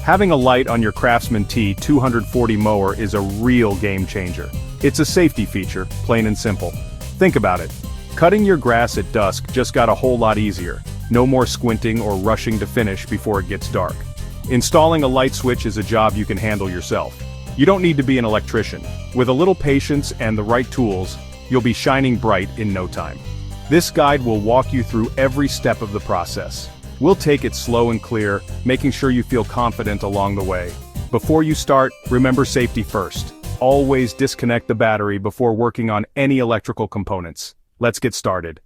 Having a light on your Craftsman T240 mower is a real game changer. It's a safety feature, plain and simple. Think about it. Cutting your grass at dusk just got a whole lot easier. No more squinting or rushing to finish before it gets dark. Installing a light switch is a job you can handle yourself. You don't need to be an electrician. With a little patience and the right tools, you'll be shining bright in no time. This guide will walk you through every step of the process. We'll take it slow and clear, making sure you feel confident along the way. Before you start, remember safety first. Always disconnect the battery before working on any electrical components. Let's get started.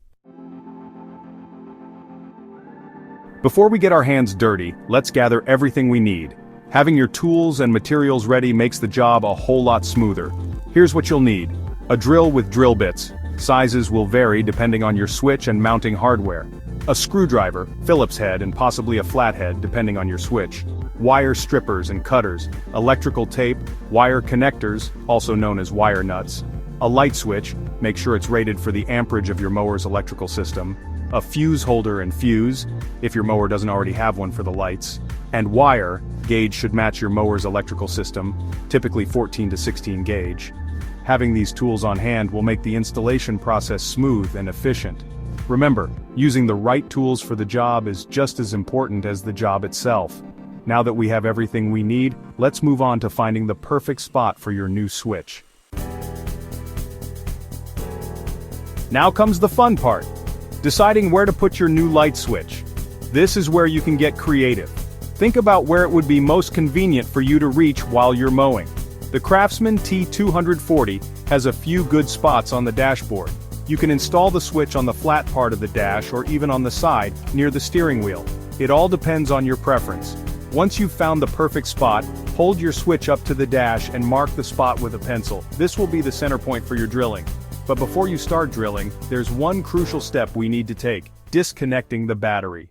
Before we get our hands dirty, let's gather everything we need. Having your tools and materials ready makes the job a whole lot smoother. Here's what you'll need. A drill with drill bits. Sizes will vary depending on your switch and mounting hardware. A screwdriver, Phillips head and possibly a flathead depending on your switch. Wire strippers and cutters, electrical tape, wire connectors, also known as wire nuts. A light switch, make sure it's rated for the amperage of your mower's electrical system. A fuse holder and fuse, if your mower doesn't already have one for the lights. And wire, gauge should match your mower's electrical system, typically 14 to 16 gauge. Having these tools on hand will make the installation process smooth and efficient. Remember, using the right tools for the job is just as important as the job itself. Now that we have everything we need, let's move on to finding the perfect spot for your new switch. Now comes the fun part. Deciding where to put your new light switch. This is where you can get creative. Think about where it would be most convenient for you to reach while you're mowing. The Craftsman T240 has a few good spots on the dashboard. You can install the switch on the flat part of the dash or even on the side, near the steering wheel. It all depends on your preference. Once you've found the perfect spot, hold your switch up to the dash and mark the spot with a pencil. This will be the center point for your drilling. But before you start drilling, there's one crucial step we need to take: disconnecting the battery.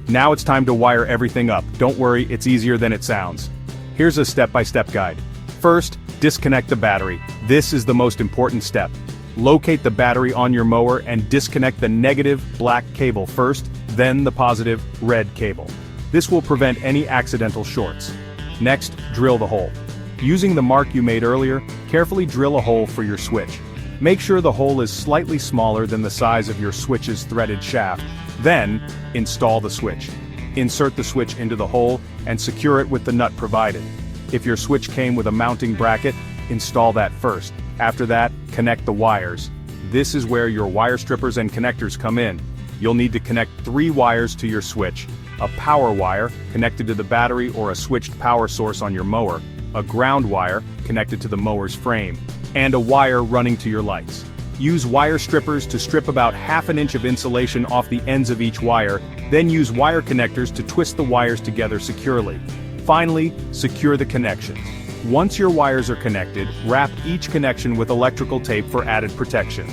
Now it's time to wire everything up. Don't worry, it's easier than it sounds. Here's a step-by-step guide. First, disconnect the battery. This is the most important step. Locate the battery on your mower and disconnect the negative black cable first, then the positive red cable. This will prevent any accidental shorts. Next, drill the hole. Using the mark you made earlier, carefully drill a hole for your switch. Make sure the hole is slightly smaller than the size of your switch's threaded shaft. Then, install the switch. Insert the switch into the hole and secure it with the nut provided. If your switch came with a mounting bracket, install that first. After that, connect the wires. This is where your wire strippers and connectors come in. You'll need to connect 3 wires to your switch: a power wire connected to the battery or a switched power source on your mower, a ground wire connected to the mower's frame, and a wire running to your lights. Use wire strippers to strip about ½ an inch of insulation off the ends of each wire, then use wire connectors to twist the wires together securely. Finally, secure the connections. Once your wires are connected, wrap each connection with electrical tape for added protection.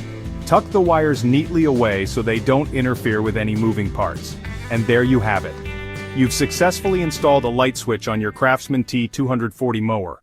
Tuck the wires neatly away so they don't interfere with any moving parts. And there you have it. You've successfully installed a light switch on your Craftsman T240 mower.